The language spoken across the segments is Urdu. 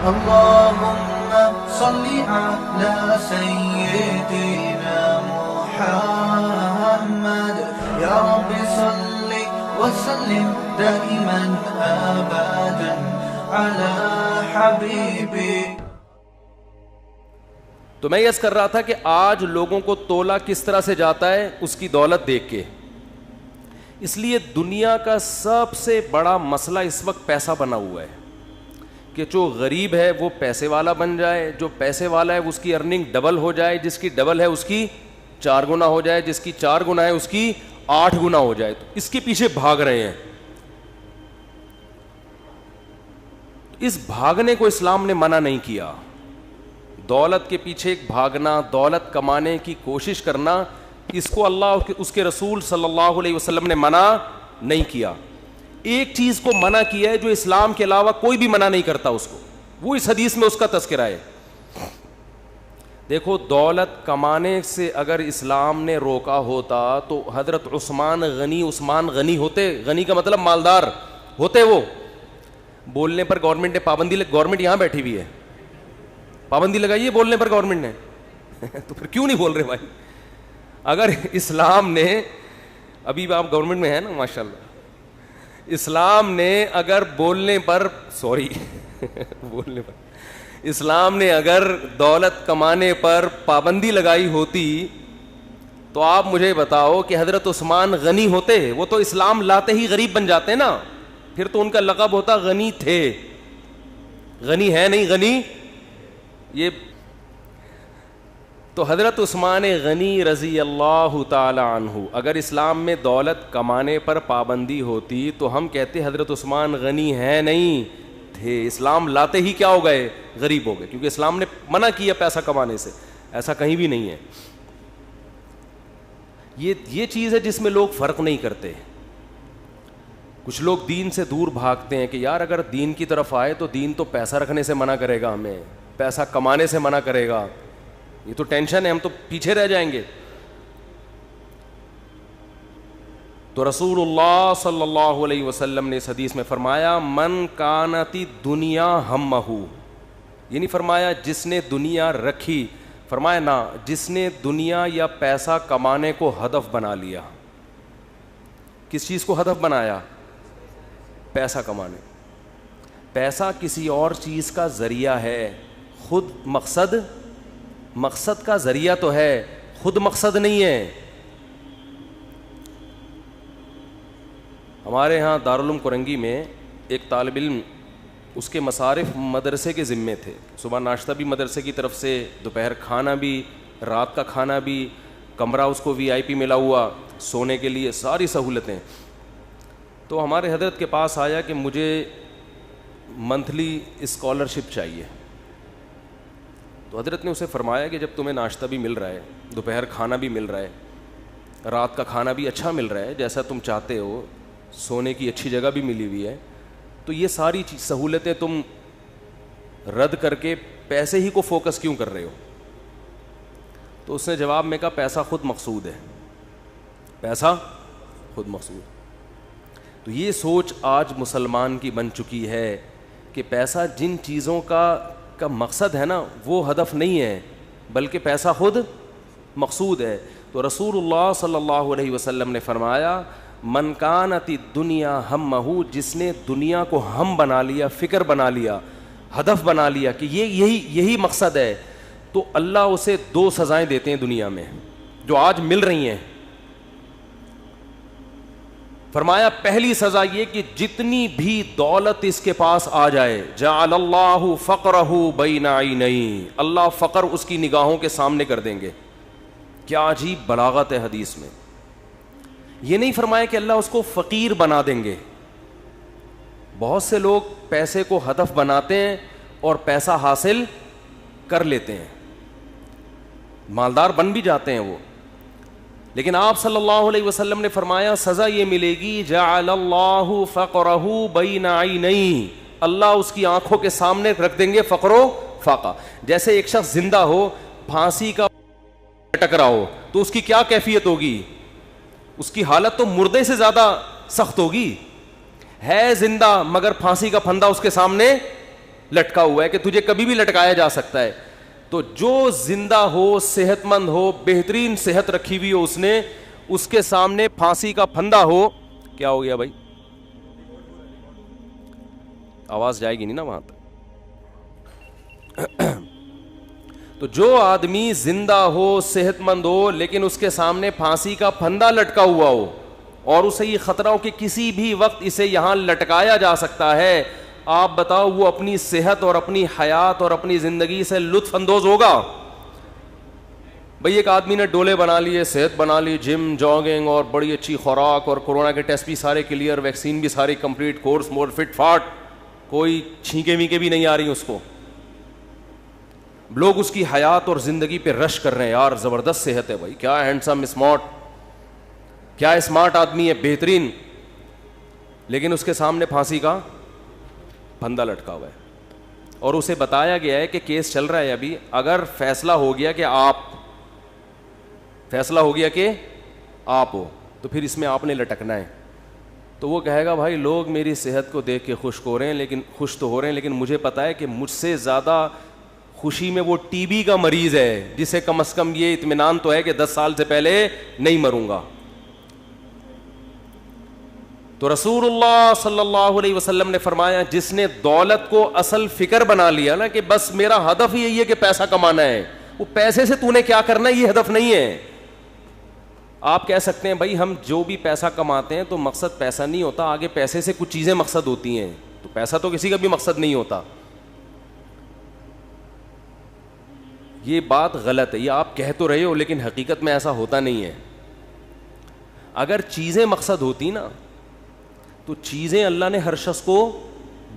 اللهم صل على سيدنا محمد يا رب صل وسلم دائما أبدا على حبيبي. تو میں یس کر رہا تھا کہ آج لوگوں کو تولا کس طرح سے جاتا ہے اس کی دولت دیکھ کے. اس لیے دنیا کا سب سے بڑا مسئلہ اس وقت پیسہ بنا ہوا ہے کہ جو غریب ہے وہ پیسے والا بن جائے, جو پیسے والا ہے اس کی ارننگ ڈبل ہو جائے, جس کی ڈبل ہے اس کی 4 گنا ہو جائے, جس کی 4 گنا ہے اس کی 8 گنا ہو جائے. تو اس کے پیچھے بھاگ رہے ہیں. اس بھاگنے کو اسلام نے منع نہیں کیا. دولت کے پیچھے بھاگنا, دولت کمانے کی کوشش کرنا, اس کو اللہ اور اس کے رسول صلی اللہ علیہ وسلم نے منع نہیں کیا. ایک چیز کو منع کیا ہے جو اسلام کے علاوہ کوئی بھی منع نہیں کرتا اس کو, وہ اس حدیث میں اس کا تذکرہ ہے. دیکھو, دولت کمانے سے اگر اسلام نے روکا ہوتا تو حضرت عثمان غنی ہوتے. غنی کا مطلب مالدار ہوتے. وہ بولنے پر گورنمنٹ نے پابندی, گورنمنٹ یہاں بیٹھی ہوئی ہے, پابندی لگائی ہے بولنے پر گورنمنٹ نے تو پھر کیوں نہیں بول رہے بھائی؟ اگر اسلام نے, ابھی آپ گورنمنٹ میں ہیں نا ماشاءاللہ, اسلام نے اگر بولنے پر اسلام نے اگر دولت کمانے پر پابندی لگائی ہوتی تو آپ مجھے بتاؤ کہ حضرت عثمان غنی ہوتے؟ وہ تو اسلام لاتے ہی غریب بن جاتے نا, پھر تو ان کا لقب ہوتا غنی تھے. غنی ہے نہیں, غنی یہ. تو حضرت عثمان غنی رضی اللہ تعالی عنہ, اگر اسلام میں دولت کمانے پر پابندی ہوتی تو ہم کہتے حضرت عثمان غنی ہے نہیں تھے, اسلام لاتے ہی کیا ہو گئے؟ غریب ہو گئے, کیونکہ اسلام نے منع کیا پیسہ کمانے سے. ایسا کہیں بھی نہیں ہے. یہ چیز ہے جس میں لوگ فرق نہیں کرتے. کچھ لوگ دین سے دور بھاگتے ہیں کہ یار اگر دین کی طرف آئے تو دین تو پیسہ رکھنے سے منع کرے گا, ہمیں پیسہ کمانے سے منع کرے گا, یہ تو ٹینشن ہے, ہم تو پیچھے رہ جائیں گے. تو رسول اللہ صلی اللہ علیہ وسلم نے اس حدیث میں فرمایا من کانت دنیا ہمہ, یہ نہیں فرمایا جس نے دنیا رکھی, فرمایا نا جس نے دنیا یا پیسہ کمانے کو ہدف بنا لیا. کس چیز کو ہدف بنایا؟ پیسہ کمانے. پیسہ کسی اور چیز کا ذریعہ ہے, خود مقصد کا ذریعہ تو ہے, خود مقصد نہیں ہے. ہمارے ہاں دارالعلوم کرنگی میں ایک طالب علم, اس کے مصارف مدرسے کے ذمے تھے. صبح ناشتہ بھی مدرسے کی طرف سے, دوپہر کھانا بھی, رات کا کھانا بھی, کمرہ اس کو VIP ملا ہوا, سونے کے لیے ساری سہولتیں. تو ہمارے حضرت کے پاس آیا کہ مجھے منتھلی اسکالرشپ چاہیے. تو حضرت نے اسے فرمایا کہ جب تمہیں ناشتہ بھی مل رہا ہے, دوپہر کھانا بھی مل رہا ہے, رات کا کھانا بھی اچھا مل رہا ہے جیسا تم چاہتے ہو, سونے کی اچھی جگہ بھی ملی ہوئی ہے, تو یہ ساری سہولتیں تم رد کر کے پیسے ہی کو فوکس کیوں کر رہے ہو؟ تو اس نے جواب میں کہا پیسہ خود مقصود ہے, پیسہ خود مقصود. تو یہ سوچ آج مسلمان کی بن چکی ہے کہ پیسہ جن چیزوں کا مقصد ہے نا وہ ہدف نہیں ہے, بلکہ پیسہ خود مقصود ہے. تو رسول اللہ صلی اللہ علیہ وسلم نے فرمایا من کانت الدنیا ہمہ, جس نے دنیا کو ہم بنا لیا, فکر بنا لیا, ہدف بنا لیا کہ یہی مقصد ہے, تو اللہ اسے 2 سزائیں دیتے ہیں دنیا میں جو آج مل رہی ہیں. فرمایا پہلی سزا یہ کہ جتنی بھی دولت اس کے پاس آ جائے, جعل اللہ فقرہ بین عینیہ, اللہ فقر اس کی نگاہوں کے سامنے کر دیں گے. کیا عجیب بلاغت ہے حدیث میں. یہ نہیں فرمایا کہ اللہ اس کو فقیر بنا دیں گے. بہت سے لوگ پیسے کو ہدف بناتے ہیں اور پیسہ حاصل کر لیتے ہیں, مالدار بن بھی جاتے ہیں وہ, لیکن آپ صلی اللہ علیہ وسلم نے فرمایا سزا یہ ملے گی جعل اللہ فقرہ بین عینیہ, اللہ اس کی آنکھوں کے سامنے رکھ دیں گے فقر و فاقہ. جیسے ایک شخص زندہ ہو, پھانسی کا ٹکرا ہو, تو اس کی کیا کیفیت ہوگی؟ اس کی حالت تو مردے سے زیادہ سخت ہوگی. ہے زندہ مگر پھانسی کا پھندا اس کے سامنے لٹکا ہوا ہے کہ تجھے کبھی بھی لٹکایا جا سکتا ہے. تو جو زندہ ہو, صحت مند ہو, بہترین صحت رکھی ہوئی ہو, اس نے اس کے سامنے پھانسی کا پھندا ہو, کیا ہو گیا بھائی؟ آواز جائے گی نہیں نا وہاں تک. تو جو آدمی زندہ ہو, صحت مند ہو, لیکن اس کے سامنے پھانسی کا پھندا لٹکا ہوا ہو اور اسے یہ خطرہ ہو کہ کسی بھی وقت اسے یہاں لٹکایا جا سکتا ہے, آپ بتاؤ وہ اپنی صحت اور اپنی حیات اور اپنی زندگی سے لطف اندوز ہوگا؟ بھئی ایک آدمی نے ڈولے بنا لیے, صحت بنا لی, جم, جاگنگ اور بڑی اچھی خوراک اور کورونا کے ٹیسٹ بھی سارے کلیئر, ویکسین بھی ساری کمپلیٹ, کورس مور فٹ فاٹ, کوئی چھینکے وینکے بھی نہیں آ رہی اس کو. لوگ اس کی حیات اور زندگی پہ رش کر رہے ہیں, یار زبردست صحت ہے بھائی, کیا ہینڈسم, اسمارٹ, کیا اسمارٹ آدمی ہے, بہترین, لیکن اس کے سامنے پھانسی کا پھندا لٹکا ہوا ہے اور اسے بتایا گیا ہے کہ کیس چل رہا ہے ابھی, اگر فیصلہ ہو گیا کہ آپ ہو تو پھر اس میں آپ نے لٹکنا ہے. تو وہ کہے گا بھائی لوگ میری صحت کو دیکھ کے خوش تو ہو رہے ہیں, لیکن مجھے پتا ہے کہ مجھ سے زیادہ خوشی میں وہ ٹی بی کا مریض ہے جسے کم از کم یہ اطمینان تو ہے کہ 10 سال سے پہلے نہیں مروں گا. تو رسول اللہ صلی اللہ علیہ وسلم نے فرمایا جس نے دولت کو اصل فکر بنا لیا نا کہ بس میرا ہدف ہی یہی ہے کہ پیسہ کمانا ہے, وہ پیسے سے تو نے کیا کرنا ہے یہ ہدف نہیں ہے. آپ کہہ سکتے ہیں بھائی ہم جو بھی پیسہ کماتے ہیں تو مقصد پیسہ نہیں ہوتا, آگے پیسے سے کچھ چیزیں مقصد ہوتی ہیں, تو پیسہ تو کسی کا بھی مقصد نہیں ہوتا. یہ بات غلط ہے, یہ آپ کہہ تو رہے ہو لیکن حقیقت میں ایسا ہوتا نہیں ہے. اگر چیزیں مقصد ہوتی نا تو چیزیں اللہ نے ہر شخص کو,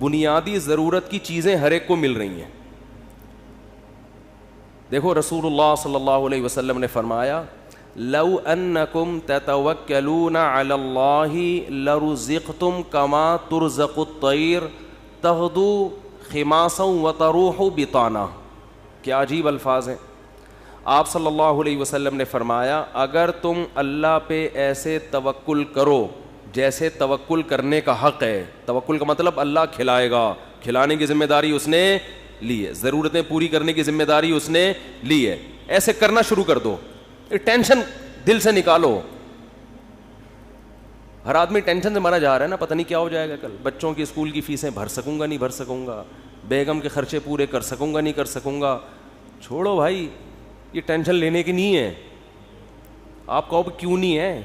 بنیادی ضرورت کی چیزیں ہر ایک کو مل رہی ہیں. دیکھو رسول اللہ صلی اللہ علیہ وسلم نے فرمایا لو انکم تتوکلون علی اللہ لرزقتم کما ترزق الطیر تغدو خماسا وتروح بطانا. کیا عجیب الفاظ ہیں. آپ صلی اللہ علیہ وسلم نے فرمایا اگر تم اللہ پہ ایسے توکل کرو جیسے توکل کرنے کا حق ہے, توکل کا مطلب اللہ کھلائے گا, کھلانے کی ذمہ داری اس نے لی ہے, ضرورتیں پوری کرنے کی ذمہ داری اس نے لی ہے, ایسے کرنا شروع کر دو, ٹینشن دل سے نکالو. ہر آدمی ٹینشن سے مرا جا رہا ہے نا, پتہ نہیں کیا ہو جائے گا کل, بچوں کی اسکول کی فیسیں بھر سکوں گا نہیں بھر سکوں گا, بیگم کے خرچے پورے کر سکوں گا نہیں کر سکوں گا. چھوڑو بھائی, یہ ٹینشن لینے کی نہیں ہے. آپ کہو کیوں نہیں ہے,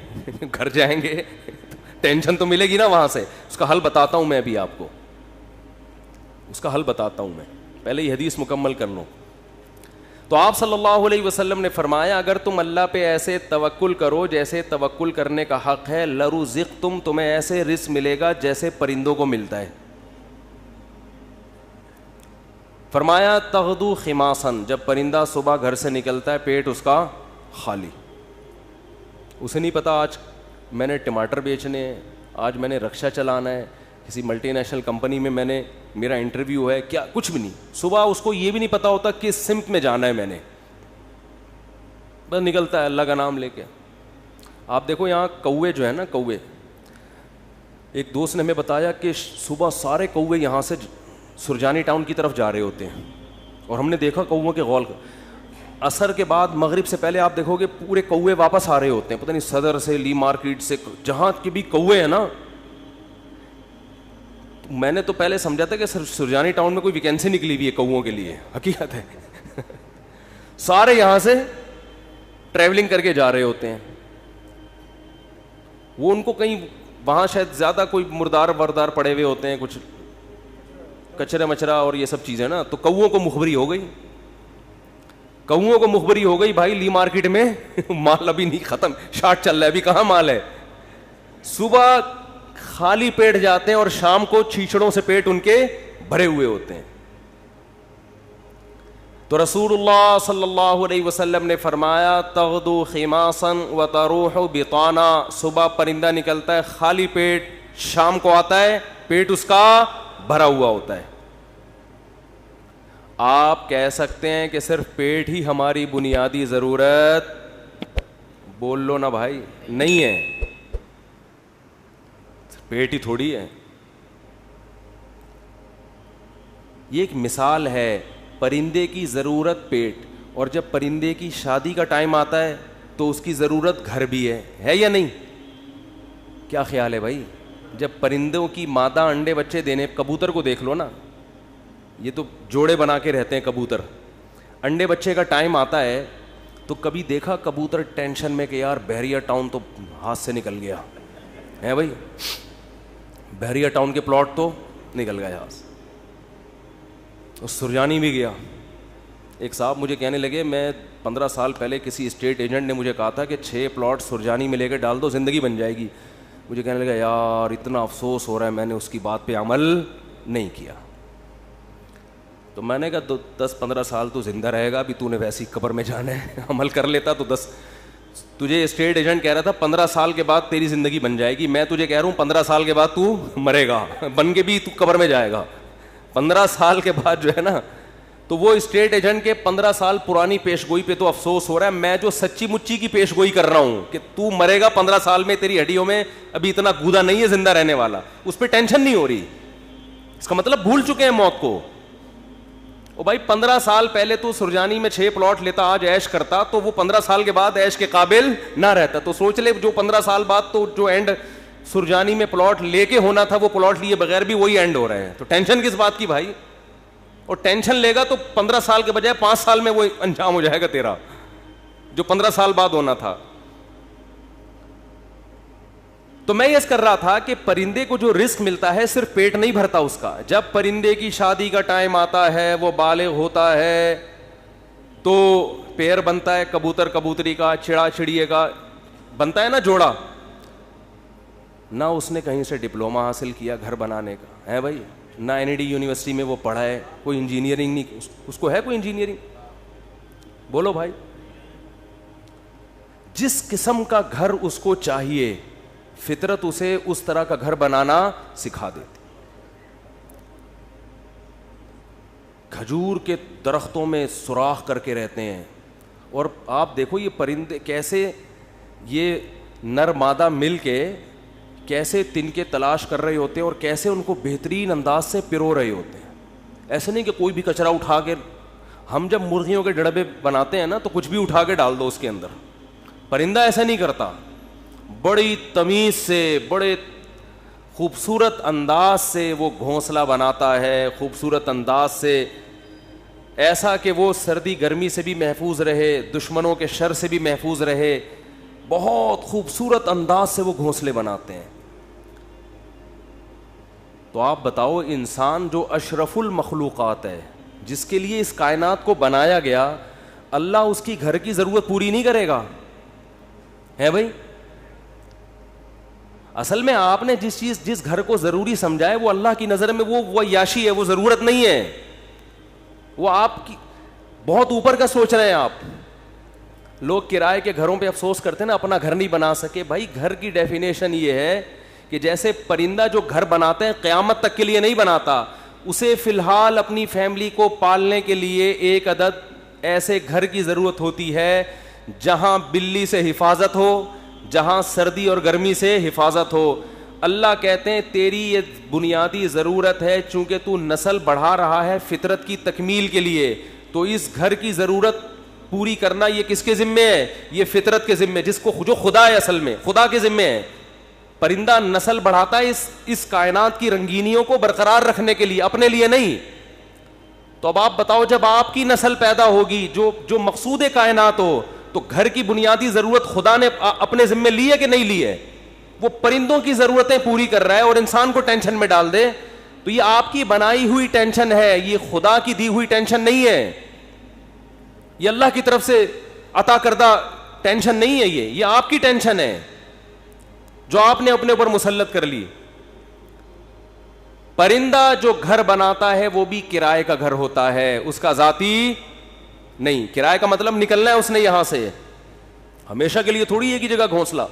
گھر جائیں گے ٹینشن تو ملے گی نا وہاں سے. اس کا حل بتاتا ہوں میں ابھی آپ کو, اس کا حل بتاتا ہوں میں, پہلے یہ حدیث مکمل کر لوں. تو آپ صلی اللہ علیہ وسلم نے فرمایا اگر تم اللہ پہ ایسے توکل کرو جیسے توکل کرنے کا حق ہے, لرزقتم, تمہیں ایسے رزق ملے گا جیسے پرندوں کو ملتا ہے. فرمایا تغدو خماسن, جب پرندہ صبح گھر سے نکلتا ہے پیٹ اس کا خالی, اسے نہیں پتا آج میں نے ٹماٹر بیچنے ہیں, آج میں نے رکشہ چلانا ہے, کسی ملٹی نیشنل کمپنی میں میں نے میرا انٹرویو ہے, کیا کچھ بھی نہیں. صبح اس کو یہ بھی نہیں پتا ہوتا کس سمت میں جانا ہے, میں نے بس نکلتا ہے اللہ کا نام لے کے. آپ دیکھو یہاں کوے جو ہے نا, کوے, ایک دوست نے ہمیں بتایا کہ صبح سارے کوے یہاں سے سرجانی ٹاؤن کی طرف جا رہے ہوتے ہیں, اور ہم نے دیکھا کووں کے غول, عصر کے بعد مغرب سے پہلے آپ دیکھو گے پورے کوے واپس آ رہے ہوتے ہیں, پتہ نہیں صدر سے, لی مارکیٹ سے, جہاں کے بھی کوے ہیں نا. میں نے تو پہلے سمجھا تھا کہ سرجانی ٹاؤن میں کوئی ویکینسی نکلی ہوئی ہے کووں کے لیے, حقیقت ہے سارے یہاں سے ٹریولنگ کر کے جا رہے ہوتے ہیں. وہ ان کو کہیں وہاں شاید زیادہ کوئی مردار وردار پڑے ہوئے ہوتے ہیں, کچھ کچرا مچرا اور یہ سب چیزیں نا, تو کووں کو مخبری ہو گئی, کووں کو مخبری ہو گئی بھائی لی مارکیٹ میں مال ابھی نہیں ختم, شارٹ چل رہا ہے, ابھی کہاں مال ہے. صبح خالی پیٹ جاتے ہیں اور شام کو چھیچڑوں سے پیٹ ان کے بھرے ہوئے ہوتے ہیں. تو رسول اللہ صلی اللہ علیہ وسلم نے فرمایا تغدو خماسا وتروح بطانا, صبح پرندہ نکلتا ہے خالی پیٹ, شام کو آتا ہے پیٹ اس کا بھرا ہوا ہوتا ہے. آپ کہہ سکتے ہیں کہ صرف پیٹ ہی ہماری بنیادی ضرورت, بول لو نا بھائی, نہیں ہے, پیٹ ہی تھوڑی ہے. یہ ایک مثال ہے پرندے کی ضرورت پیٹ, اور جب پرندے کی شادی کا ٹائم آتا ہے تو اس کی ضرورت گھر بھی ہے یا نہیں؟ کیا خیال ہے بھائی؟ جب پرندوں کی مادہ انڈے بچے دینے, کبوتر کو دیکھ لو نا, یہ تو جوڑے بنا کے رہتے ہیں کبوتر, انڈے بچے کا ٹائم آتا ہے تو کبھی دیکھا کبوتر ٹینشن میں کہ یار بحریہ ٹاؤن تو ہاتھ سے نکل گیا ہے بھائی, بحریہ ٹاؤن کے پلاٹ تو نکل گئے ہاتھ سے, اور سرجانی بھی گیا. ایک صاحب مجھے کہنے لگے, میں 15 سال پہلے کسی اسٹیٹ ایجنٹ نے مجھے کہا تھا کہ 6 پلاٹ سرجانی میں لے کے ڈال دو, زندگی بن جائے گی. مجھے کہنے لگا یار اتنا افسوس ہو رہا ہے, میں نے اس کی بات پہ عمل نہیں کیا. تو میں نے کہا 10-15 سال تو زندہ رہے گا, ابھی تو نے ویسی قبر میں جانا ہے, عمل کر لیتا تو 10. تجھے اسٹیٹ ایجنٹ کہہ رہا تھا 15 سال کے بعد تیری زندگی بن جائے گی, میں تجھے کہہ رہا ہوں 15 سال کے بعد تو مرے گا, بن کے بھی تو قبر میں جائے گا. 15 سال کے بعد جو ہے نا, تو وہ اسٹیٹ ایجنٹ کے 15 سال پرانی پیش گوئی پہ تو افسوس ہو رہا ہے, میں جو سچی مچی کی پیش گوئی کر رہا ہوں کہ تو مرے گا 15 سال میں, تیری ہڈیوں میں ابھی اتنا گودا نہیں ہے زندہ رہنے والا, اس پہ ٹینشن نہیں ہو رہی. اس کا مطلب بھول چکے ہیں موت کو. او بھائی 15 سال پہلے تو سرجانی میں 6 پلاٹ لیتا, آج عیش کرتا, تو وہ 15 سال کے بعد عیش کے قابل نہ رہتا. تو سوچ لے جو 15 سال بعد تو جو اینڈ سرجانی میں پلاٹ لے کے ہونا تھا وہ پلاٹ لیے بغیر بھی وہی اینڈ ہو رہے ہیں. تو ٹینشن کس بات کی بھائی؟ اور ٹینشن لے گا تو 15 سال کے بجائے 5 سال میں وہ انجام ہو جائے گا تیرا, جو 15 سال بعد ہونا تھا. تو میں یہ کر رہا تھا کہ پرندے کو جو رزق ملتا ہے صرف پیٹ نہیں بھرتا اس کا. جب پرندے کی شادی کا ٹائم آتا ہے, وہ بالغ ہوتا ہے, تو پیر بنتا ہے کبوتر کبوتری کا, چڑا چڑیے کا بنتا ہے نا جوڑا. نہ اس نے کہیں سے ڈپلومہ حاصل کیا گھر بنانے کا ہے بھائی, نہ NID یونیورسٹی میں وہ پڑھا ہے, کوئی انجینئرنگ نہیں, اس کو ہے کوئی انجینئرنگ؟ بولو بھائی. جس قسم کا گھر اس کو چاہیے فطرت اسے اس طرح کا گھر بنانا سکھا دیتی. کھجور کے درختوں میں سوراخ کر کے رہتے ہیں, اور آپ دیکھو یہ پرندے کیسے, یہ نر مادہ مل کے کیسے تنکے تلاش کر رہے ہوتے ہیں, اور کیسے ان کو بہترین انداز سے پرو رہے ہوتے ہیں. ایسے نہیں کہ کوئی بھی کچرا اٹھا کے, ہم جب مرغیوں کے ڈڑبے بناتے ہیں نا تو کچھ بھی اٹھا کے ڈال دو اس کے اندر. پرندہ ایسا نہیں کرتا, بڑی تمیز سے, بڑے خوبصورت انداز سے وہ گھونسلہ بناتا ہے, خوبصورت انداز سے, ایسا کہ وہ سردی گرمی سے بھی محفوظ رہے, دشمنوں کے شر سے بھی محفوظ رہے. بہت خوبصورت انداز سے وہ گھونسلے بناتے ہیں. تو آپ بتاؤ, انسان جو اشرف المخلوقات ہے, جس کے لیے اس کائنات کو بنایا گیا, اللہ اس کی گھر کی ضرورت پوری نہیں کرے گا ہے بھائی؟ اصل میں آپ نے جس گھر کو ضروری سمجھا ہے وہ اللہ کی نظر میں وہ عیاشی ہے, وہ ضرورت نہیں ہے. وہ آپ کی بہت اوپر کا سوچ رہے ہیں آپ. لوگ کرائے کے گھروں پہ افسوس کرتے ہیں نا, اپنا گھر نہیں بنا سکے. بھائی گھر کی ڈیفینیشن یہ ہے کہ جیسے پرندہ جو گھر بناتے ہیں قیامت تک کے لیے نہیں بناتا, اسے فی الحال اپنی فیملی کو پالنے کے لیے ایک عدد ایسے گھر کی ضرورت ہوتی ہے جہاں بلی سے حفاظت ہو, جہاں سردی اور گرمی سے حفاظت ہو. اللہ کہتے ہیں تیری یہ بنیادی ضرورت ہے, چونکہ تو نسل بڑھا رہا ہے فطرت کی تکمیل کے لیے, تو اس گھر کی ضرورت پوری کرنا یہ کس کے ذمے ہے؟ یہ فطرت کے ذمے, جس کو جو خدا ہے, اصل میں خدا کے ذمے ہے. پرندہ نسل بڑھاتا ہے اس کائنات کی رنگینیوں کو برقرار رکھنے کے لیے, اپنے لیے نہیں. تو اب آپ بتاؤ, جب آپ کی نسل پیدا ہوگی جو مقصود کائنات ہو, تو گھر کی بنیادی ضرورت خدا نے اپنے ذمے لی ہے کہ نہیں لی ہے؟ وہ پرندوں کی ضرورتیں پوری کر رہا ہے اور انسان کو ٹینشن میں ڈال دے. تو یہ آپ کی بنائی ہوئی ٹینشن ہے, یہ خدا کی دی ہوئی ٹینشن نہیں ہے, یہ اللہ کی طرف سے عطا کردہ ٹینشن نہیں ہے, یہ آپ کی ٹینشن ہے جو آپ نے اپنے اوپر مسلط کر لی. پرندہ جو گھر بناتا ہے وہ بھی کرائے کا گھر ہوتا ہے, اس کا ذاتی نہیں. کرائے کا مطلب نکلنا ہے اس نے یہاں سے, ہمیشہ کے لیے تھوڑی ایک ہی جگہ گھونسلہ.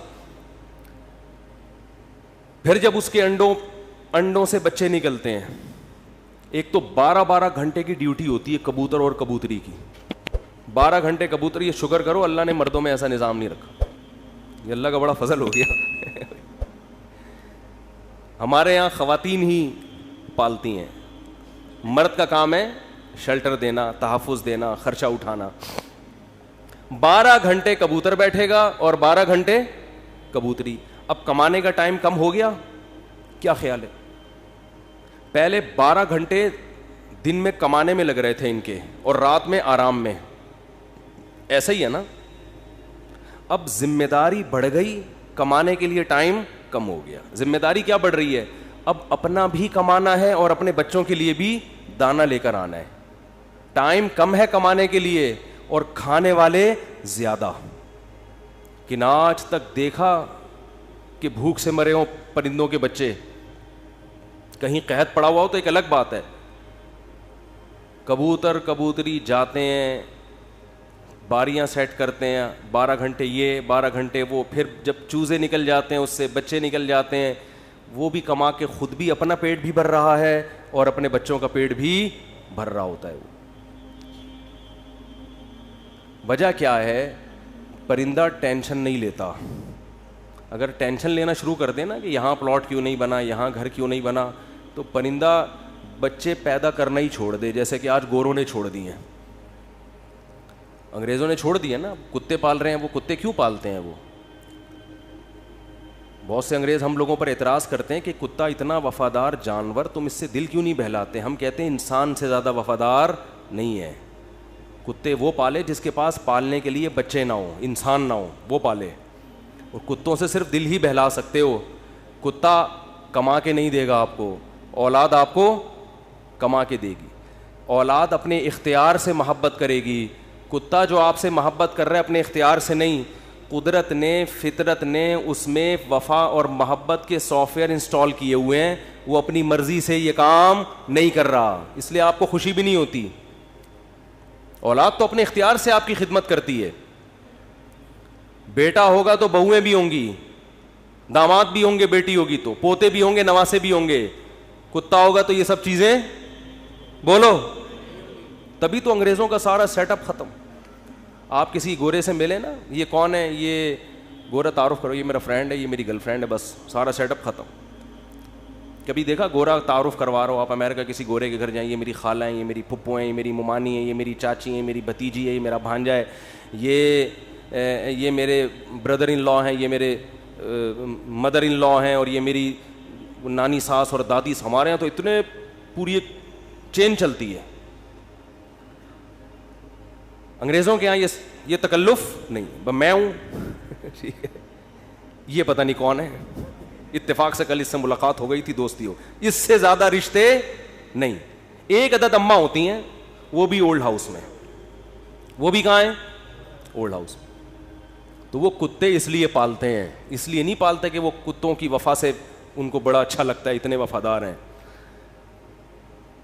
پھر جب اس کے انڈوں سے بچے نکلتے ہیں, ایک تو 12 گھنٹے کی ڈیوٹی ہوتی ہے کبوتر اور کبوتری کی. 12 گھنٹے کبوتر, یہ شکر کرو اللہ نے مردوں میں ایسا نظام نہیں رکھا, یہ اللہ کا بڑا فضل ہو گیا. ہمارے یہاں خواتین ہی پالتی ہیں, مرد کا کام ہے شیلٹر دینا, تحفظ دینا, خرچہ اٹھانا. 12 گھنٹے کبوتر بیٹھے گا اور 12 گھنٹے کبوتری. اب کمانے کا ٹائم کم ہو گیا, کیا خیال ہے؟ پہلے 12 گھنٹے دن میں کمانے میں لگ رہے تھے ان کے اور رات میں آرام میں, ایسا ہی ہے نا. اب ذمہ داری بڑھ گئی, کمانے کے لیے ٹائم کم ہو گیا. ذمہ داری کیا بڑھ رہی ہے؟ اب اپنا بھی کمانا ہے اور اپنے بچوں کے لیے بھی دانا لے کر آنا ہے. ٹائم کم ہے کمانے کے لیے اور کھانے والے زیادہ. کہ نہ آج تک دیکھا کہ بھوک سے مرے ہوں پرندوں کے بچے؟ کہیں قحط پڑا ہوا ہو تو ایک الگ بات ہے. کبوتر کبوتری جاتے ہیں, باریاں سیٹ کرتے ہیں, 12 گھنٹے یہ 12 گھنٹے وہ, پھر جب چوزے نکل جاتے ہیں اس سے بچے نکل جاتے ہیں, وہ بھی کما کے خود بھی اپنا پیٹ بھی بھر رہا ہے اور اپنے بچوں کا پیٹ بھی بھر رہا ہوتا ہے. وہ وجہ کیا ہے؟ پرندہ ٹینشن نہیں لیتا. اگر ٹینشن لینا شروع کر دیں نا کہ یہاں پلاٹ کیوں نہیں بنا, یہاں گھر کیوں نہیں بنا, تو پرندہ بچے پیدا کرنا ہی چھوڑ دے, جیسے کہ آج گوروں نے چھوڑ دی ہیں, انگریزوں نے چھوڑ دیا نا. کتے پال رہے ہیں, وہ کتے کیوں پالتے ہیں؟ وہ بہت سے انگریز ہم لوگوں پر اعتراض کرتے ہیں کہ کتا اتنا وفادار جانور, تم اس سے دل کیوں نہیں بہلاتے؟ ہم کہتے ہیں انسان سے زیادہ وفادار نہیں ہے. کتے وہ پالے جس کے پاس پالنے کے لیے بچے نہ ہوں, انسان نہ ہوں, وہ پالے. اور کتوں سے صرف دل ہی بہلا سکتے ہو. کتا کما کے نہیں دے گا آپ کو, اولاد آپ کو کما کے دے گی. اولاد اپنے اختیار سے محبت کرے گی. کتا جو آپ سے محبت کر رہا ہے اپنے اختیار سے نہیں, قدرت نے, فطرت نے اس میں وفا اور محبت کے سافٹ ویئر انسٹال کیے ہوئے ہیں. وہ اپنی مرضی سے یہ کام نہیں کر رہا, اس لیے آپ کو خوشی بھی نہیں ہوتی. اولاد تو اپنے اختیار سے آپ کی خدمت کرتی ہے. بیٹا ہوگا تو بہویں بھی ہوں گی, داماد بھی ہوں گے, بیٹی ہوگی تو پوتے بھی ہوں گے, نواسے بھی ہوں گے. کتا ہوگا تو یہ سب چیزیں بولو. تبھی تو انگریزوں کا سارا سیٹ اپ ختم. آپ کسی گورے سے ملے نا, یہ کون ہے, یہ گورا, تعارف کرو, یہ میرا فرینڈ ہے, یہ میری گرل فرینڈ ہے, بس سارا سیٹ اپ ختم. کبھی دیکھا گورا تعارف کروا رہا ہو آپ امریکہ کسی گورے کے گھر جائیں, یہ میری خالہ ہیں, یہ میری پھپھو ہیں, یہ میری ممانی ہیں, یہ میری چاچی ہیں, میری بھتیجی ہے, یہ میرا بھانجا ہے, یہ میرے بردر ان لا ہیں, یہ میرے مدر ان لا ہیں, اور یہ میری نانی ساس اور دادی. ہمارے یہاں تو اتنے پوری ایک چین چلتی ہے. انگریزوں کے یہاں یہ تکلف نہیں, میں ہوں ٹھیک ہے, یہ پتہ نہیں کون ہے, اتفاق سے کل اس سے ملاقات ہو گئی تھی, دوستی ہو, اس سے زیادہ رشتے نہیں. ایک عدد اماں ہوتی ہیں, وہ بھی اولڈ ہاؤس میں. وہ بھی کہاں ہیں؟ Old house. تو وہ کتے اس لیے پالتے ہیں, اس لیے نہیں پالتے کہ وہ کتوں کی وفا سے ان کو بڑا اچھا لگتا ہے, اتنے وفادار ہیں.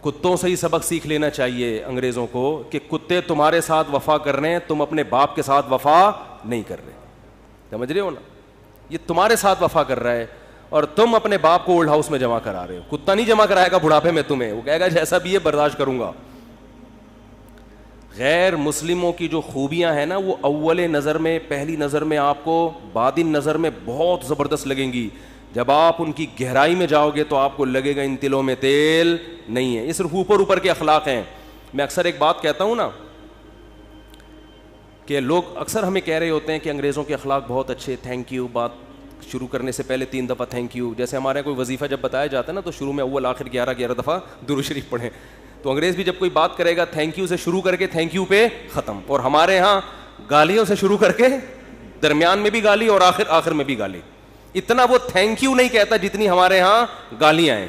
کتوں سے ہی سبق سیکھ لینا چاہیے انگریزوں کو کہ کتے تمہارے ساتھ وفا کر رہے ہیں, تم اپنے باپ کے ساتھ وفا نہیں کر رہے. سمجھ رہے ہو نا, یہ تمہارے ساتھ وفا کر رہا ہے اور تم اپنے باپ کو اولڈ ہاؤس میں جمع کرا رہے ہو. کتا نہیں جمع کرائے گا بڑھاپے میں تمہیں, وہ کہے گا جیسا بھی ہے برداشت کروں گا. غیر مسلموں کی جو خوبیاں ہیں نا, وہ اول نظر میں, پہلی نظر میں آپ کو, بعدین نظر میں بہت زبردست لگیں گی. جب آپ ان کی گہرائی میں جاؤ گے تو آپ کو لگے گا ان تلوں میں تیل نہیں ہے. یہ صرف اوپر اوپر کے اخلاق ہیں. میں اکثر ایک بات کہتا ہوں نا کہ لوگ اکثر ہمیں کہہ رہے ہوتے ہیں کہ انگریزوں کے اخلاق بہت اچھے, تھینک یو, بات شروع کرنے سے پہلے 3 دفعہ تھینک یو. جیسے ہمارے کوئی وظیفہ جب بتایا جاتا ہے نا تو شروع میں اول آخر 11 دفعہ درود شریف پڑھیں. تو انگریز بھی جب کوئی بات کرے گا تھینک یو سے شروع کر کے تھینک یو پہ ختم. اور ہمارے ہاں گالیوں سے شروع کر کے درمیان میں بھی گالی اور آخر میں بھی گالی. اتنا وہ تھینک یو نہیں کہتا جتنی ہمارے ہاں گالیاں ہیں.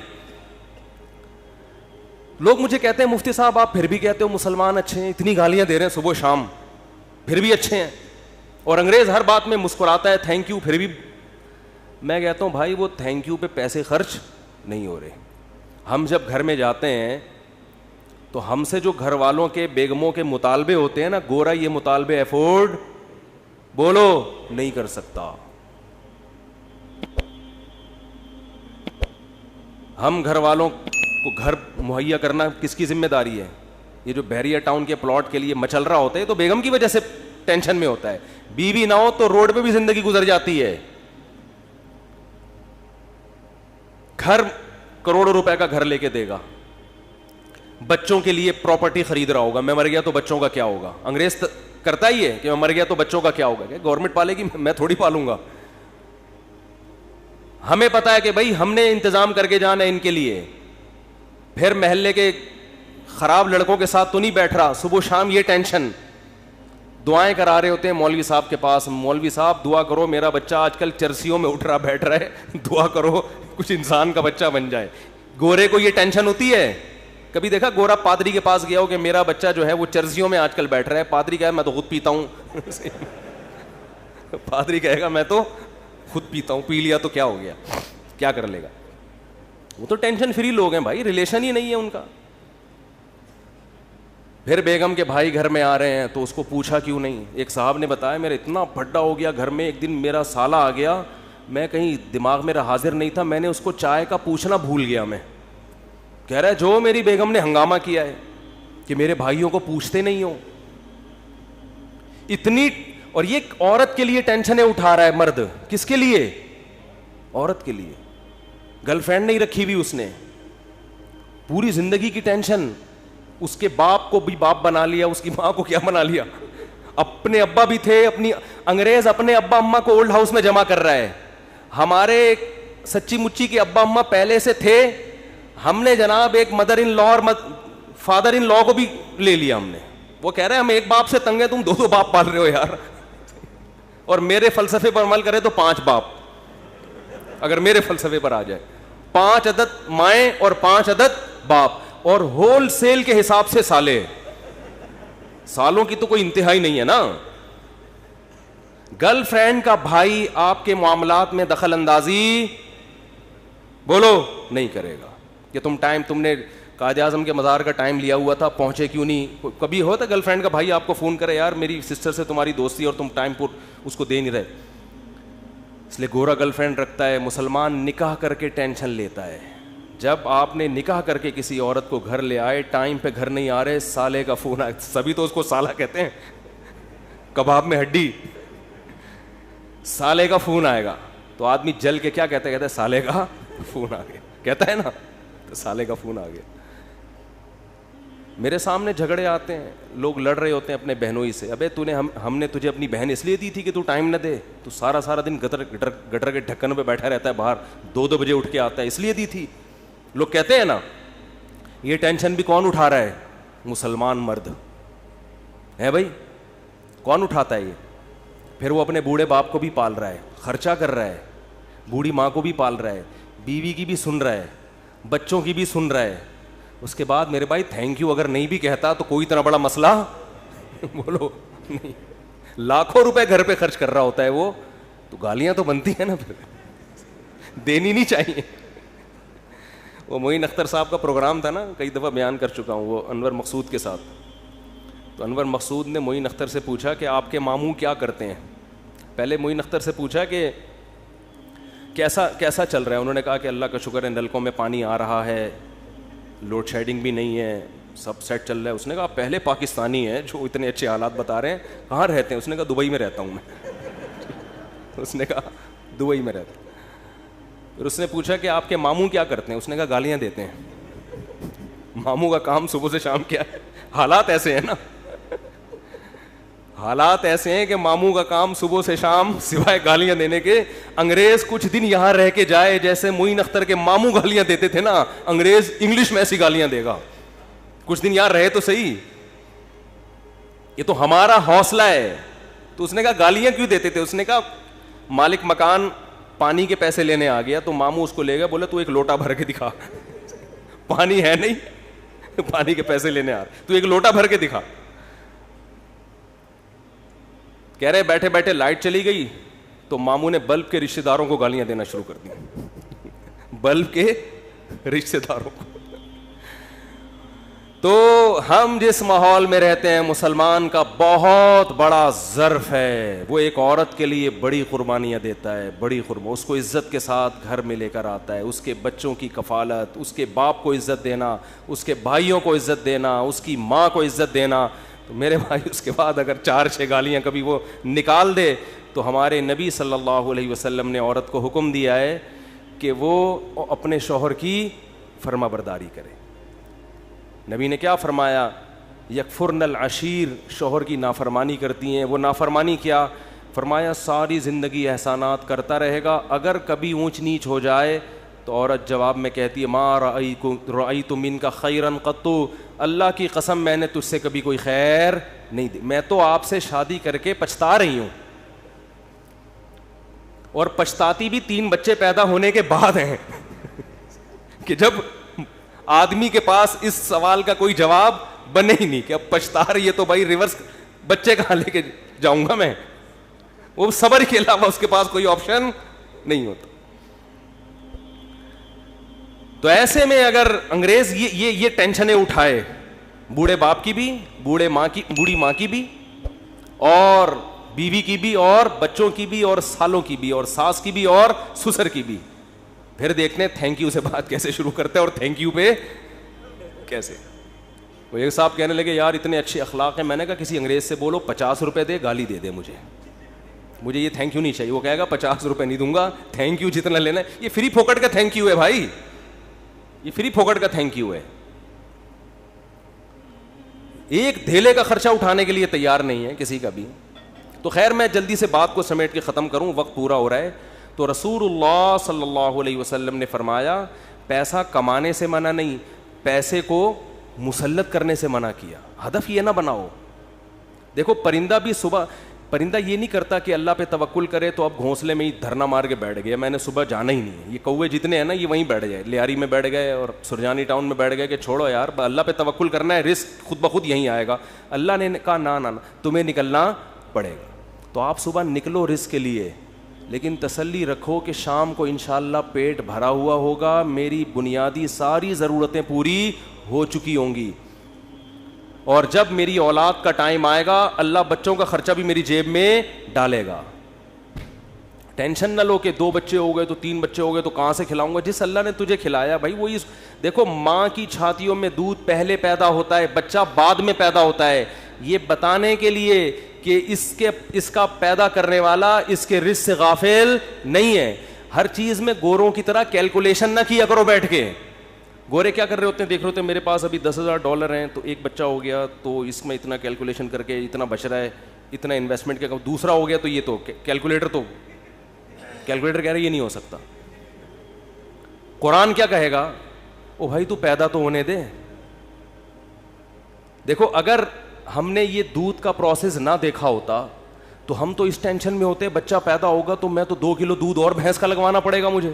لوگ مجھے کہتے ہیں مفتی صاحب آپ پھر بھی کہتے ہو مسلمان اچھے ہیں, اتنی گالیاں دے رہے ہیں صبح شام, پھر بھی اچھے ہیں. اور انگریز ہر بات میں مسکراتا ہے تھینک یو, پھر بھی. میں کہتا ہوں بھائی وہ تھینک یو پہ پیسے خرچ نہیں ہو رہے. ہم جب گھر میں جاتے ہیں تو ہم سے جو گھر والوں کے, بیگموں کے مطالبے ہوتے ہیں نا, گورا یہ مطالبے افورڈ بولو نہیں کر سکتا. ہم گھر والوں کو گھر مہیا کرنا کس کی ذمہ داری ہے؟ یہ جو بحریہ ٹاؤن کے پلاٹ کے لیے مچل رہا ہوتا ہے تو بیگم کی وجہ سے ٹینشن میں ہوتا ہے. بیوی نہ ہو تو روڈ پہ بھی زندگی گزر جاتی ہے. گھر کروڑوں روپے کا گھر لے کے دے گا, بچوں کے لیے پراپرٹی خرید رہا ہوگا, میں مر گیا تو بچوں کا کیا ہوگا. انگریز کرتا ہی ہے کہ میں مر گیا تو بچوں کا کیا ہوگا, کہ گورنمنٹ پالے گی, میں تھوڑی پالوں گا. ہمیں پتا ہے کہ بھائی ہم نے انتظام کر کے جانا ہے ان کے لیے. پھر محلے کے خراب لڑکوں کے ساتھ تو نہیں بیٹھ رہا, صبح شام یہ ٹینشن. دعائیں کرا رہے ہوتے ہیں مولوی صاحب کے پاس, مولوی صاحب دعا کرو میرا بچہ آج کل چرسیوں میں اٹھ رہا بیٹھ رہا ہے, دعا کرو کچھ انسان کا بچہ بن جائے. گورے کو یہ ٹینشن ہوتی ہے. کبھی دیکھا گورا پادری کے پاس گیا ہو کہ میرا بچہ جو ہے وہ چرسیوں میں آج کل بیٹھ رہا ہے, پادری کہے میں تو خود پیتا ہوں. پادری کہے گا میں تو خود پیتا ہوں, پی لیا تو کیا ہو گیا, کیا کر لے گا. وہ تو ٹینشن فری لوگ ہیں بھائی, ریلیشن ہی نہیں ہے ان کا. پھر بیگم کے بھائی گھر میں آ رہے ہیں تو اس کو پوچھا کیوں نہیں. ایک صاحب نے بتایا میرا اتنا بھڈا ہو گیا گھر میں, ایک دن میرا سالہ آ گیا, میں کہیں دماغ میرا حاضر نہیں تھا, میں نے اس کو چائے کا پوچھنا بھول گیا. میں کہہ رہا ہے جو میری بیگم نے ہنگامہ کیا ہے کہ میرے بھائیوں کو پوچھتے نہیں ہو اتنی. اور یہ عورت کے لیے ٹینشنیں اٹھا رہا ہے مرد. کس کے لیے؟ عورت کے لیے. گرل فرینڈ نہیں رکھی ہوئی اس نے, پوری زندگی کی ٹینشن. اس کے باپ کو بھی باپ بنا لیا, اس کی ماں کو کیا بنا لیا. اپنے ابا بھی تھے, اپنی انگریز اپنے ابا اماں کو اولڈ ہاؤس میں جمع کر رہا ہے. ہمارے سچی مچی کے ابا اماں پہلے سے تھے, ہم نے جناب ایک مدر ان لا اور فادر ان لا کو بھی لے لیا ہم نے. وہ کہہ رہے ہیں ہم ایک باپ سے تنگ ہیں, تم دو دو باپ پال رہے ہو یار. اور میرے فلسفے پر عمل کرے تو 5 باپ, اگر میرے فلسفے پر آ جائے 5 عدد مائیں اور 5 عدد باپ, اور ہول سیل کے حساب سے سالے. سالوں کی تو کوئی انتہا ہی نہیں ہے نا. گرل فرینڈ کا بھائی آپ کے معاملات میں دخل اندازی بولو نہیں کرے گا کہ تم نے قائد اعظم کے مزار کا ٹائم لیا ہوا تھا, پہنچے کیوں نہیں. کبھی ہوتا گرل فرینڈ کا بھائی آپ کو فون کرے یار میری سسٹر سے تمہاری دوستی اور تم ٹائم پر اس کو دے نہیں رہے. اس لیے گورا گرل فرینڈ رکھتا ہے, مسلمان نکاح کر کے ٹینشن لیتا ہے. جب آپ نے نکاح کر کے کسی عورت کو گھر لے آئے, ٹائم پہ گھر نہیں آ رہے, سالے کا فون آئے. سبھی تو اس کو سالہ کہتے ہیں, کباب میں ہڈی. سالے کا فون آئے گا تو آدمی جل کے کیا کہتا ہے سالے کا فون آ گیا, کہتا ہے نا, تو سالے کا فون آ گیا. میرے سامنے جھگڑے آتے ہیں, لوگ لڑ رہے ہوتے ہیں اپنے بہنوئی سے. ابے ہم نے تجھے اپنی بہن اس لیے دی تھی کہ تو ٹائم نہ دے, تو سارا دن گٹر کے ڈھکن پہ بیٹھا رہتا ہے باہر, 2 بجے اٹھ کے آتا ہے, اس لیے دی تھی. لوگ کہتے ہیں نا. یہ ٹینشن بھی کون اٹھا رہا ہے؟ مسلمان مرد ہے بھائی. کون اٹھاتا ہے یہ؟ پھر وہ اپنے بوڑھے باپ کو بھی پال رہا ہے, خرچہ کر رہا ہے, بوڑھی ماں کو بھی پال رہا ہے, بیوی کی بھی سن رہا ہے, بچوں کی بھی سن رہا ہے. اس کے بعد میرے بھائی تھینک یو اگر نہیں بھی کہتا تو کوئی اتنا بڑا مسئلہ بولو نہیں. لاکھوں روپے گھر پہ خرچ کر رہا ہوتا ہے وہ, تو گالیاں تو بنتی ہیں نا, پھر دینی نہیں چاہیے. وہ معین اختر صاحب کا پروگرام تھا نا, کئی دفعہ بیان کر چکا ہوں, وہ انور مقصود کے ساتھ. تو انور مقصود نے معین اختر سے پوچھا کہ آپ کے ماموں کیا کرتے ہیں. پہلے معین اختر سے پوچھا کہ کیسا چل رہا ہے. انہوں نے کہا کہ اللہ کا شکر ہے, نلکوں میں پانی آ رہا ہے, لوڈ شیڈنگ بھی نہیں ہے, سب سیٹ چل رہا ہے. اس نے کہا پہلے پاکستانی ہیں جو اتنے اچھے حالات بتا رہے ہیں, کہاں رہتے ہیں؟ اس نے کہا دبئی میں رہتا ہوں میں. اس نے کہا دبئی میں رہتا ہوں. پھر اس نے پوچھا کہ آپ کے ماموں کیا کرتے ہیں؟ اس نے کہا گالیاں دیتے ہیں. ماموں کا کام صبح سے شام کیا ہے؟ حالات ایسے ہیں نا, حالات ایسے ہیں کہ ماموں کا کام صبح سے شام سوائے گالیاں دینے کے. انگریز کچھ دن یہاں رہ کے جائے, جیسے معین اختر کے ماموں گالیاں دیتے تھے نا, انگریز انگلش میں ایسی گالیاں دے گا. کچھ دن یہاں رہے تو صحیح, یہ تو ہمارا حوصلہ ہے. تو اس نے کہا گالیاں کیوں دیتے تھے؟ اس نے کہا مالک مکان پانی کے پیسے لینے آ گیا, تو ماموں اس کو لے گیا, بولے تو ایک لوٹا بھر کے دکھا. پانی ہے نہیں, پانی کے پیسے لینے آ رہا, تو ایک لوٹا بھر کے دکھا. کہہ رہے بیٹھے بیٹھے لائٹ چلی گئی, تو ماموں نے بلب کے رشتہ داروں کو گالیاں دینا شروع کر دی. بلب کے رشتہ داروں کو. تو ہم جس ماحول میں رہتے ہیں, مسلمان کا بہت بڑا ظرف ہے. وہ ایک عورت کے لیے بڑی قربانیاں دیتا ہے, بڑی اس کو عزت کے ساتھ گھر میں لے کر آتا ہے. اس کے بچوں کی کفالت, اس کے باپ کو عزت دینا, اس کے بھائیوں کو عزت دینا, اس کی ماں کو عزت دینا. تو میرے بھائی اس کے بعد اگر 4-6 گالیاں کبھی وہ نکال دے, تو ہمارے نبی صلی اللہ علیہ وسلم نے عورت کو حکم دیا ہے کہ وہ اپنے شوہر کی فرما برداری کرے. نبی نے کیا فرمایا؟ یکفرن العشیر، شوہر کی نافرمانی کرتی ہیں. وہ نافرمانی کیا؟ فرمایا ساری زندگی احسانات کرتا رہے گا، اگر کبھی اونچ نیچ ہو جائے تو عورت جواب میں کہتی ہے ما رأیت منک خیرا قط، اللہ کی قسم میں نے تجھ سے کبھی کوئی خیر نہیں دی، میں تو آپ سے شادی کر کے پچھتا رہی ہوں. اور پچھتاتی بھی 3 بچے پیدا ہونے کے بعد ہیں کہ جب آدمی کے پاس اس سوال کا کوئی جواب بنے ہی نہیں کہ اب پچھتا رہی ہے تو بھائی ریورس بچے کہاں لے کے جاؤں گا میں. وہ صبر کے علاوہ اس کے پاس کوئی آپشن نہیں ہوتا. تو ایسے میں اگر انگریز یہ ٹینشنیں اٹھائے، بوڑھے باپ کی بھی، بوڑھی ماں کی بھی، اور بیوی کی بھی، اور بچوں کی بھی، اور سالوں کی بھی، اور ساس کی بھی، اور سسر کی بھی، پھر دیکھتے ہیں تھینک یو سے بات کیسے شروع کرتے ہیں اور تھینک یو پہ کیسے. وہ ایک صاحب کہنے لگے یار اتنے اچھے اخلاق ہیں. میں نے کہا کسی انگریز سے بولو 50 روپے دے، گالی دے دے مجھے یہ تھینک یو نہیں چاہیے. وہ کہے گا 50 روپے نہیں دوں گا، تھینک یو جتنا لینا ہے. یہ فری پھوکٹ کا تھینک یو ہے بھائی، یہ فری پھوکٹ کا تھینک یو ہے. ایک دھیلے کا خرچہ اٹھانے کے لیے تیار نہیں ہے کسی کا بھی. تو خیر میں جلدی سے بات کو سمیٹ کے ختم کروں، وقت پورا ہو رہا ہے. تو رسول اللہ صلی اللہ علیہ وسلم نے فرمایا پیسہ کمانے سے منع نہیں، پیسے کو مسلط کرنے سے منع کیا. ہدف یہ نہ بناؤ. دیکھو پرندہ یہ نہیں کرتا کہ اللہ پہ توکل کرے تو اب گھونسلے میں ہی دھرنا مار کے بیٹھ گیا، میں نے صبح جانا ہی نہیں ہے. یہ کوے جتنے ہیں نا یہ وہیں بیٹھ گئے، لیاری میں بیٹھ گئے اور سرجانی ٹاؤن میں بیٹھ گئے کہ چھوڑو یار اللہ پہ توکل کرنا ہے، رزق خود بخود یہیں آئے گا. اللہ نے کہا نا تمہیں نکلنا پڑے گا. تو آپ صبح نکلو رزق کے لیے، لیکن تسلی رکھو کہ شام کو انشاءاللہ پیٹ بھرا ہوا ہوگا، میری بنیادی ساری ضرورتیں پوری ہو چکی ہوں گی، اور جب میری اولاد کا ٹائم آئے گا اللہ بچوں کا خرچہ بھی میری جیب میں ڈالے گا. ٹینشن نہ لو کہ 2 بچے ہو گئے تو 3 بچے ہو گئے تو کہاں سے کھلاؤں گا. جس اللہ نے تجھے کھلایا بھائی وہی. دیکھو ماں کی چھاتیوں میں دودھ پہلے پیدا ہوتا ہے، بچہ بعد میں پیدا ہوتا ہے، یہ بتانے کے لیے کہ اس کا پیدا کرنے والا اس کے رزق سے غافل نہیں ہے. ہر چیز میں گوروں کی طرح کیلکولیشن نہ کیا کرو بیٹھ کے. گورے کیا کر رہے ہوتے ہیں دیکھ رہے ہوتے ہیں میرے پاس ابھی $10,000 ہیں تو ایک بچہ ہو گیا تو اس میں اتنا کیلکولیشن کر کے اتنا بچ رہا ہے، اتنا انویسٹمنٹ کیا، دوسرا ہو گیا تو یہ تو کیلکولیٹر کہہ رہا ہے یہ نہیں ہو سکتا. قرآن کیا کہے گا؟ او بھائی تو پیدا تو ہونے دے. دیکھو اگر ہم نے یہ دودھ کا پروسیس نہ دیکھا ہوتا تو ہم تو اس ٹینشن میں ہوتے بچہ پیدا ہوگا تو میں تو 2 کلو دودھ اور بھینس کا لگوانا پڑے گا مجھے،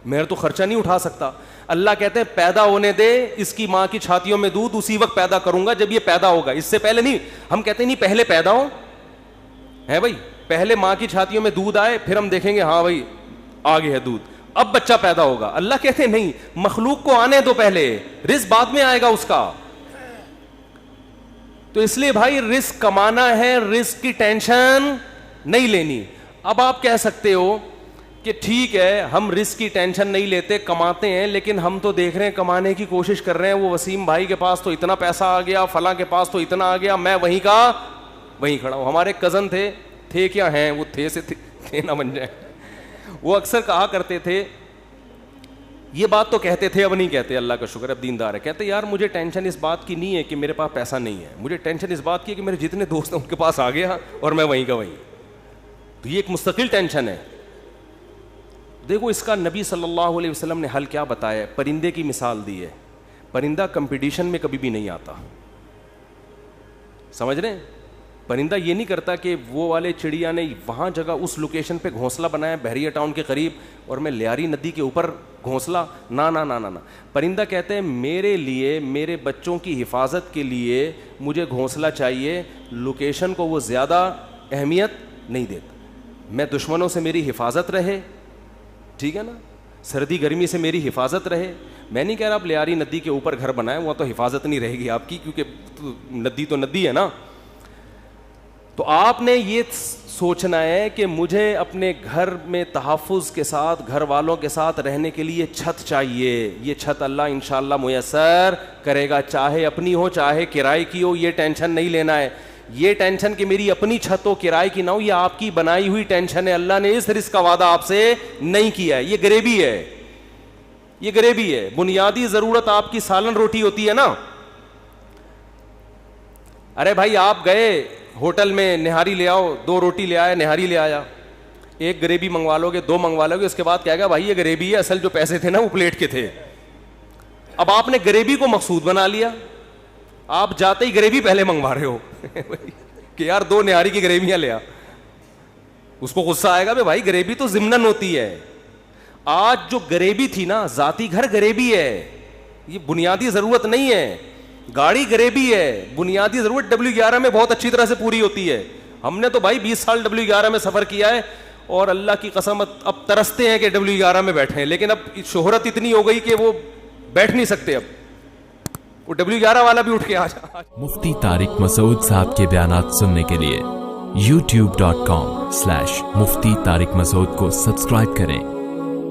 میں تو خرچہ نہیں اٹھا سکتا. اللہ کہتے ہیں پیدا ہونے دے، اس کی ماں کی چھاتیوں میں دودھ اسی وقت پیدا کروں گا جب یہ پیدا ہوگا، اس سے پہلے نہیں. ہم کہتے ہیں نہیں پہلے پیدا ہو ہے بھائی، پہلے ماں کی چھاتیوں میں دودھ آئے پھر ہم دیکھیں گے ہاں بھائی آگے ہے دودھ، اب بچہ پیدا ہوگا. اللہ کہتے ہیں نہیں، مخلوق کو آنے دو پہلے، رزق بعد میں آئے گا اس کا. تو اس لیے بھائی رزق کمانا ہے، رزق کی ٹینشن نہیں لینی. اب آپ کہہ سکتے ہو کہ ٹھیک ہے ہم رزق کی ٹینشن نہیں لیتے، کماتے ہیں، لیکن ہم تو دیکھ رہے ہیں کمانے کی کوشش کر رہے ہیں، وہ وسیم بھائی کے پاس تو اتنا پیسہ آ گیا، فلاں کے پاس تو اتنا آ گیا، میں وہیں کا وہیں کھڑا ہوں. ہمارے کزن تھے کیا ہیں، وہ تھے سے تھے نہ بن جائیں. وہ اکثر کہا کرتے تھے، یہ بات تو کہتے تھے اب نہیں کہتے، اللہ کا شکر اب دیندار ہے، کہتے یار مجھے ٹینشن اس بات کی نہیں ہے کہ میرے پاس پیسہ نہیں ہے، مجھے ٹینشن اس بات کی ہے کہ میرے جتنے دوست ہیں ان کے پاس آ گیا اور میں وہیں کا وہیں. تو یہ ایک مستقل ٹینشن ہے. دیکھو اس کا نبی صلی اللہ علیہ وسلم نے حل کیا بتایا ہے، پرندے کی مثال دی ہے. پرندہ کمپٹیشن میں کبھی بھی نہیں آتا، سمجھ رہے ہیں؟ پرندہ یہ نہیں کرتا کہ وہ والے چڑیا نے وہاں جگہ اس لوکیشن پہ گھونسلہ بنایا بحریہ ٹاؤن کے قریب اور میں لیاری ندی کے اوپر گھونسلہ، نہ نہ نہ نہ. پرندہ کہتے ہیں میرے لیے، میرے بچوں کی حفاظت کے لیے مجھے گھونسلہ چاہیے، لوکیشن کو وہ زیادہ اہمیت نہیں دیتا. میں دشمنوں سے میری حفاظت رہے، ٹھیک ہے نا، سردی گرمی سے میری حفاظت رہے. میں نہیں کہہ رہا آپ لیاری ندی کے اوپر گھر بنائیں، وہاں تو حفاظت نہیں رہے گی آپ کی، کیونکہ ندی تو ندی ہے نا. تو آپ نے یہ سوچنا ہے کہ مجھے اپنے گھر میں تحفظ کے ساتھ، گھر والوں کے ساتھ رہنے کے لیے چھت چاہیے. یہ چھت اللہ انشاءاللہ میسر کرے گا، چاہے اپنی ہو چاہے کرائے کی ہو. یہ ٹینشن نہیں لینا ہے، یہ ٹینشن کہ میری اپنی چھت ہو کرائے کی نہ ہو، یہ آپ کی بنائی ہوئی ٹینشن ہے. اللہ نے اس رزق کا وعدہ آپ سے نہیں کیا ہے، یہ غریبی ہے، یہ غریبی ہے. بنیادی ضرورت آپ کی سالن روٹی ہوتی ہے نا، ارے بھائی آپ گئے ہوٹل میں نہاری لے آؤ, 2 روٹی لے آیا, نہاری لے آیا, 1 گریوی منگوا لو گے, 2 منگوا لو گے, اس کے بعد کہے گا بھائی یہ گریوی ہے, اصل جو پیسے تھے نا وہ پلیٹ کے تھے. اب آپ نے گریوی کو مقصود بنا لیا, آپ جاتے ہی گریوی پہلے منگوا رہے ہو کہ یار 2 نہاری کی گریویاں لے آ. اس کو غصہ آئے گا بھائی گریوی تو ضمناً ہوتی ہے. آج جو گریوی تھی نا, ذاتی گھر گریوی ہے, یہ بنیادی ضرورت نہیں ہے. گاڑی گریوی ہے, بنیادی ضرورت W11 میں بہت اچھی طرح سے پوری ہوتی ہے. ہم نے تو بھائی 20 سال W11 میں سفر کیا ہے, اور اللہ کی قسم اب ترستے ہیں کہ W11 میں بیٹھے ہیں, لیکن اب شہرت اتنی ہو گئی کہ وہ بیٹھ نہیں سکتے. اب وہ W11 والا بھی اٹھ کے آ جا. مفتی طارق مسعود صاحب کے بیانات سننے کے لیے youtube.com/مفتی طارق مسعود کو سبسکرائب کریں,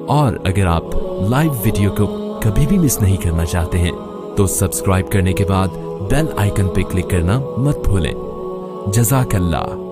اور اگر آپ لائیو ویڈیو کو کبھی بھی مس نہیں کرنا چاہتے ہیں تو سبسکرائب کرنے کے بعد بیل آئیکن پہ کلک کرنا مت بھولیں. جزاک اللہ.